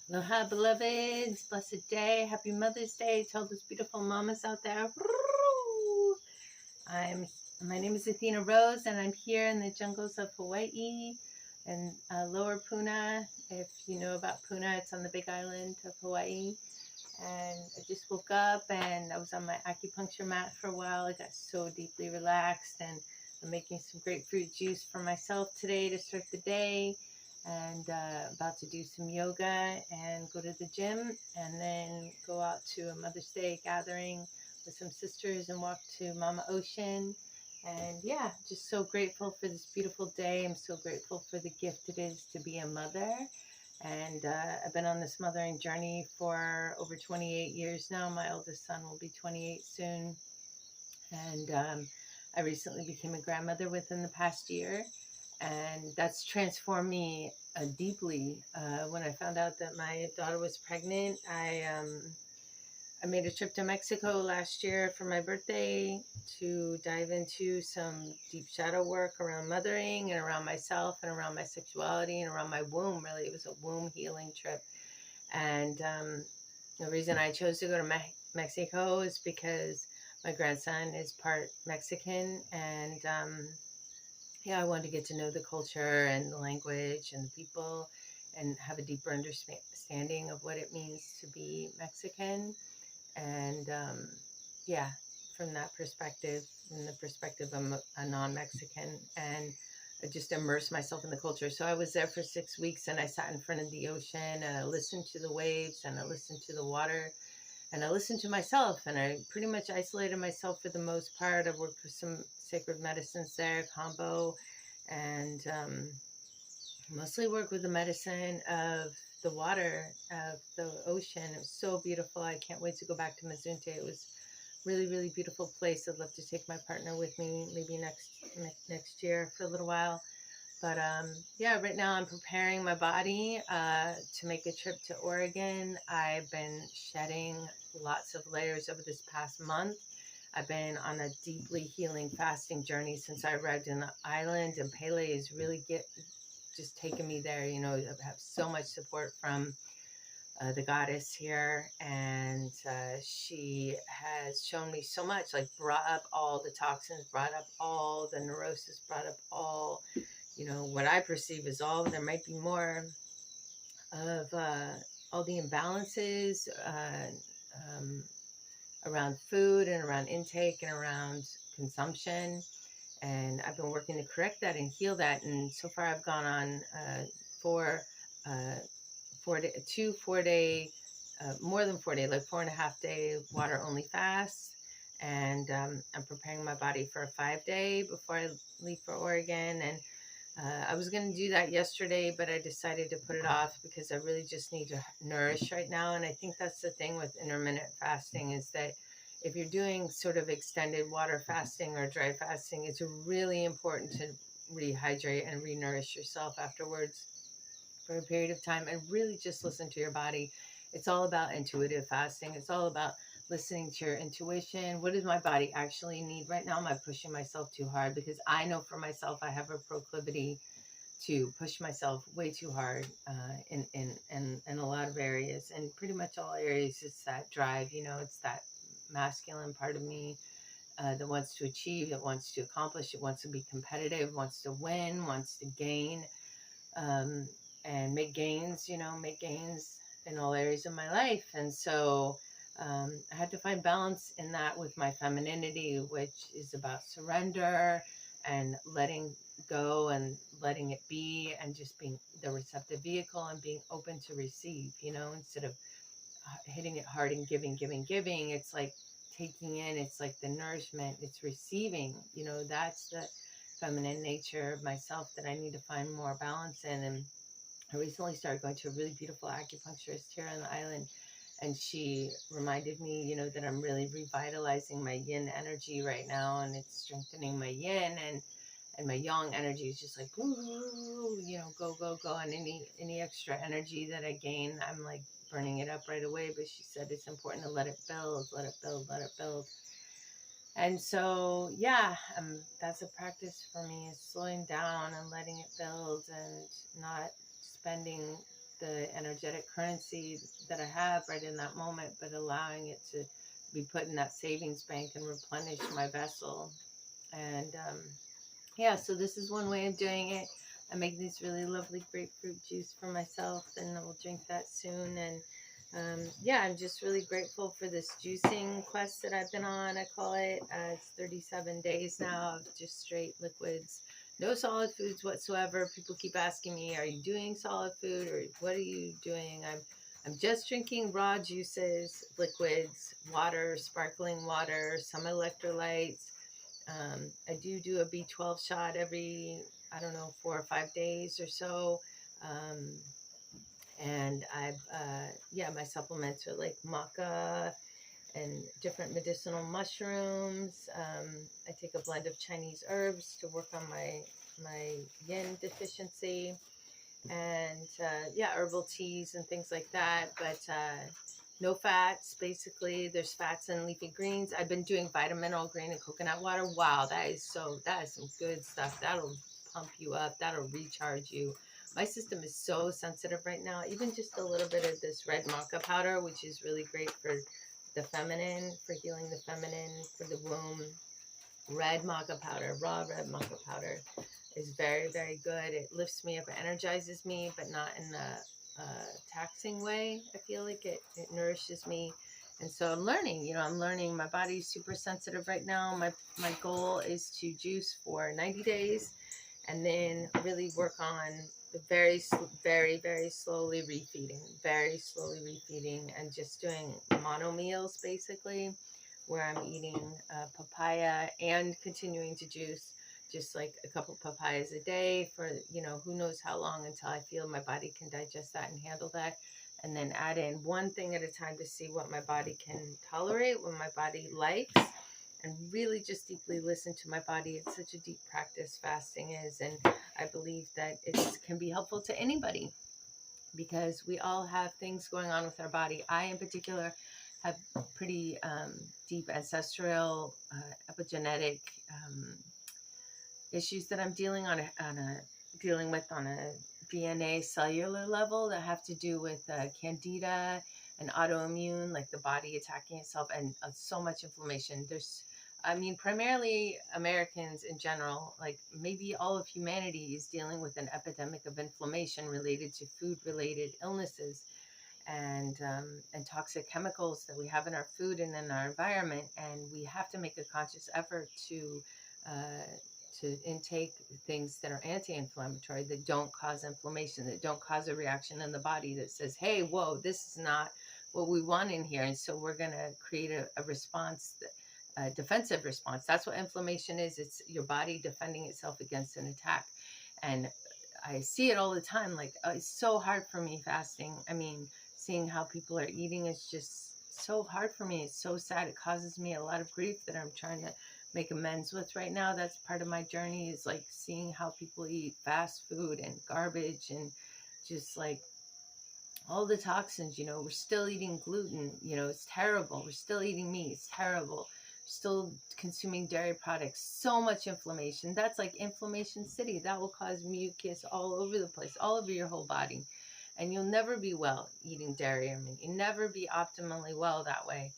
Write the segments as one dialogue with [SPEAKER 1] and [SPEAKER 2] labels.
[SPEAKER 1] Aloha, beloveds. Blessed day. Happy Mother's Day to all those beautiful mamas out there. My name is Athena Rose, and I'm here in the jungles of Hawaii and Lower Puna. If you know about Puna, it's on the Big Island of Hawaii. And I just woke up, and I was on my acupuncture mat for a while. I got so deeply relaxed, and I'm making some grapefruit juice for myself today to start the day. And about to do some yoga and go to the gym, and then go out to a Mother's Day gathering with some sisters and walk to Mama Ocean. And yeah, just so grateful for this beautiful day. I'm so grateful for the gift it is to be a mother. And I've been on this mothering journey for over 28 years now. My oldest son will be 28 soon. And I recently became a grandmother within the past year. And that's transformed me deeply. When I found out that my daughter was pregnant, I made a trip to Mexico last year for my birthday to dive into some deep shadow work around mothering and around myself and around my sexuality and around my womb. Really, it was a womb healing trip. And the reason I chose to go to Mexico is because my grandson is part Mexican. And yeah, I wanted to get to know the culture and the language and the people and have a deeper understanding of what it means to be Mexican. And yeah, from that perspective, from the perspective of a non-Mexican, and I just immersed myself in the culture. So I was there for 6 weeks, and I sat in front of the ocean, and I listened to the waves, and I listened to the water, and I listened to myself, and I pretty much isolated myself for the most part. I worked with some sacred medicines there, combo, and mostly work with the medicine of the water, of the ocean. It was so beautiful. I can't wait to go back to Mazunte. It was really, really beautiful place. I'd love to take my partner with me maybe next year for a little while. But yeah, right now I'm preparing my body to make a trip to Oregon. I've been shedding lots of layers over this past month. I've been on a deeply healing fasting journey since I arrived in the island, and Pele is really just taken me there. You know, I have so much support from the goddess here, and she has shown me so much, like brought up all the toxins, brought up all the neurosis, brought up all, you know, what I perceive as all, there might be more of all the imbalances around food and around intake and around consumption. And I've been working to correct that and heal that. And so far I've gone on more than 4 day, like 4.5 day water only fast. And I'm preparing my body for a 5-day before I leave for Oregon. And I was going to do that yesterday, but I decided to put it off because I really just need to nourish right now. And I think that's the thing with intermittent fasting, is that if you're doing sort of extended water fasting or dry fasting, it's really important to rehydrate and re-nourish yourself afterwards for a period of time and really just listen to your body. It's all about intuitive fasting. It's all about listening to your intuition. What does my body actually need right now? Am I pushing myself too hard? Because I know for myself, I have a proclivity to push myself way too hard in a lot of areas. And pretty much all areas, it's that drive, you know, it's that masculine part of me that wants to achieve, that wants to accomplish, it wants to be competitive, wants to win, wants to gain, and make gains, you know, make gains in all areas of my life. And so I had to find balance in that with my femininity, which is about surrender and letting go and letting it be, and just being the receptive vehicle and being open to receive, you know, instead of hitting it hard and giving. It's like taking in, it's like the nourishment, it's receiving, you know. That's the feminine nature of myself that I need to find more balance in. And I recently started going to a really beautiful acupuncturist here on the island, and she reminded me, you know, that I'm really revitalizing my yin energy right now, and it's strengthening my yin, and my yang energy is just like, ooh, you know, go, and any extra energy that I gain, I'm like burning it up right away. But she said it's important to let it build. And so, yeah, that's a practice for me, is slowing down and letting it build and not spending the energetic currency that I have right in that moment, but allowing it to be put in that savings bank and replenish my vessel. And yeah, so this is one way of doing it. I make these really lovely grapefruit juice for myself, and I will drink that soon. And yeah, I'm just really grateful for this juicing quest that I've been on, I call it. It's 37 days now of just straight liquids. No solid foods whatsoever. People keep asking me, are you doing solid food, or what are you doing? I'm just drinking raw juices, liquids, water, sparkling water, some electrolytes. I do a B12 shot every, I don't know, 4 or 5 days or so. And yeah, my supplements are like maca and different medicinal mushrooms. I take a blend of Chinese herbs to work on my yin deficiency, and yeah, herbal teas and things like that. But no fats, basically. There's fats in leafy greens. I've been doing vitamin green and coconut water. Wow, that is some good stuff. That'll pump you up. That'll recharge you. My system is so sensitive right now. Even just a little bit of this red maca powder, which is really great for the feminine, for healing the feminine, for the womb. Red maca powder, raw red maca powder is very, very good. It lifts me up, it energizes me, but not in a taxing way. I feel like it nourishes me. And so I'm learning, my body's super sensitive right now. My goal is to juice for 90 days and then really work on very, very slowly refeeding, and just doing mono meals, basically, where I'm eating papaya and continuing to juice, just like a couple papayas a day for, who knows how long, until I feel my body can digest that and handle that. And then add in one thing at a time to see what my body can tolerate, what my body likes, and really just deeply listen to my body. It's such a deep practice, fasting is, and I believe that it can be helpful to anybody, because we all have things going on with our body. I, in particular, have pretty deep ancestral, epigenetic issues that I'm dealing with on a DNA cellular level, that have to do with Candida and autoimmune, like the body attacking itself, and so much inflammation. Primarily Americans in general, like maybe all of humanity, is dealing with an epidemic of inflammation related to food-related illnesses and toxic chemicals that we have in our food and in our environment. And we have to make a conscious effort to intake things that are anti-inflammatory, that don't cause inflammation, that don't cause a reaction in the body that says, hey, whoa, this is not what we want in here. And so we're going to create a response, a defensive response. That's what inflammation is. It's your body defending itself against an attack. And I see it all the time. Like, it's so hard for me fasting. Seeing how people are eating is just so hard for me. It's so sad. It causes me a lot of grief that I'm trying to make amends with right now. That's part of my journey, is like seeing how people eat fast food and garbage, and just like all the toxins. We're still eating gluten, it's terrible. We're still eating meat, it's terrible. We're still consuming dairy products, so much inflammation. That's like inflammation city. That will cause mucus all over the place, all over your whole body. And you'll never be well eating dairy or meat. You'll never be optimally well that way.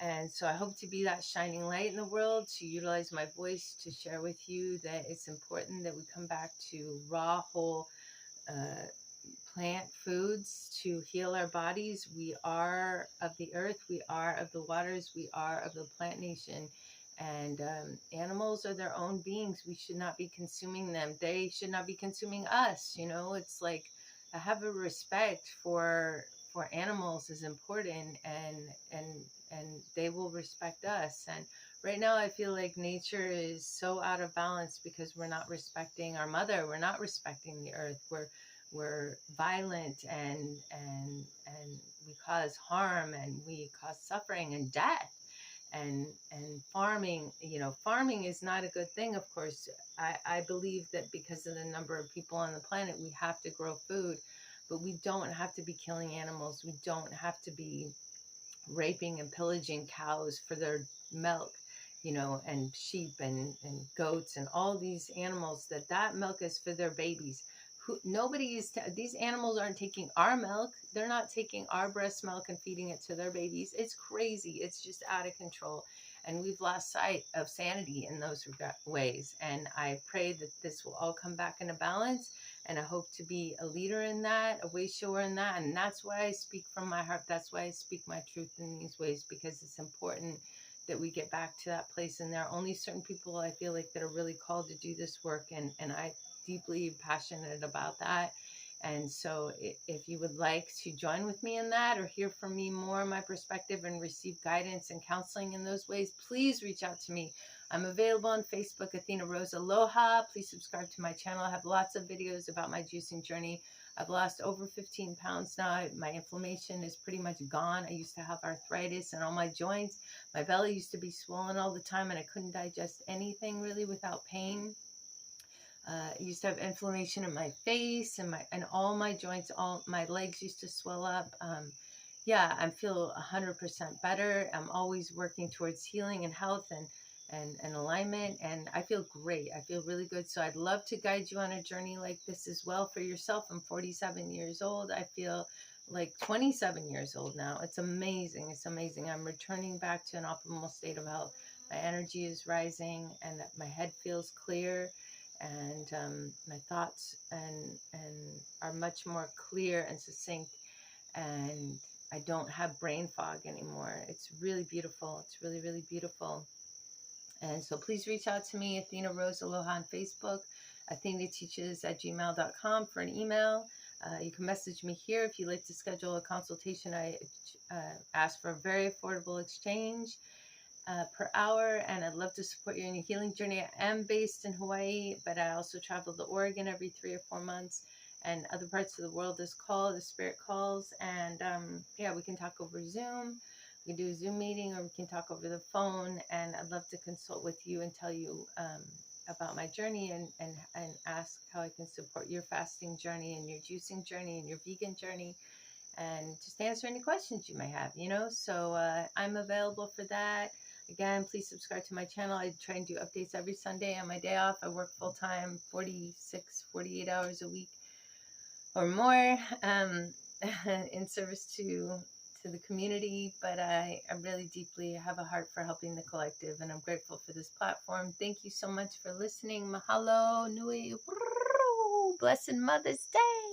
[SPEAKER 1] And so I hope to be that shining light in the world, to utilize my voice to share with you that it's important that we come back to raw, whole plant foods to heal our bodies. We are of the earth, we are of the waters, we are of the plant nation. And animals are their own beings. We should not be consuming them. They should not be consuming us. It's like, I have a respect for animals is important, and they will respect us. And right now I feel like nature is so out of balance because we're not respecting our mother. We're not respecting the earth. We're violent, and we cause harm, and we cause suffering and death. And farming is not a good thing. Of course, I believe that because of the number of people on the planet, we have to grow food, but we don't have to be killing animals. We don't have to be raping and pillaging cows for their milk, and sheep and goats and all these animals, that milk is for their babies. these animals aren't taking our milk. They're not taking our breast milk and feeding it to their babies. It's crazy. It's just out of control. And we've lost sight of sanity in those ways. And I pray that this will all come back into balance. And I hope to be a leader in that, a way shower in that. And that's why I speak from my heart. That's why I speak my truth in these ways, because it's important that we get back to that place. And there are only certain people I feel like that are really called to do this work. And I deeply passionate about that. And so if you would like to join with me in that, or hear from me more on my perspective and receive guidance and counseling in those ways, please reach out to me. I'm available on Facebook, Athena Rose Aloha. Please subscribe to my channel. I have lots of videos about my juicing journey. I've lost over 15 pounds now. My inflammation is pretty much gone. I used to have arthritis in all my joints. My belly used to be swollen all the time, and I couldn't digest anything really without pain. I used to have inflammation in my face and all my joints. All my legs used to swell up. Yeah, I feel 100% better. I'm always working towards healing and health and alignment, and I feel great. I feel really good. So I'd love to guide you on a journey like this as well for yourself. I'm 47 years old. I feel like 27 years old now. It's amazing. It's amazing. I'm returning back to an optimal state of health. My energy is rising, and my head feels clear. And my thoughts and are much more clear and succinct, and I don't have brain fog anymore. It's really beautiful. It's really, really beautiful. And so please reach out to me, Athena Rose Aloha on Facebook, athenateaches@gmail.com for an email. You can message me here if you'd like to schedule a consultation. I ask for a very affordable exchange per hour, and I'd love to support you in your healing journey. I am based in Hawaii, but I also travel to Oregon every 3 or 4 months, and other parts of the world is called the spirit calls. And yeah, we can talk over Zoom. We can do a Zoom meeting, or we can talk over the phone, and I'd love to consult with you and tell you about my journey and ask how I can support your fasting journey and your juicing journey and your vegan journey, and just answer any questions you may have, So I'm available for that. Again, please subscribe to my channel. I try and do updates every Sunday on my day off. I work full-time, 48 hours a week or more in service to the community. But I really deeply have a heart for helping the collective, and I'm grateful for this platform. Thank you so much for listening. Mahalo nui. Blessed Mother's Day.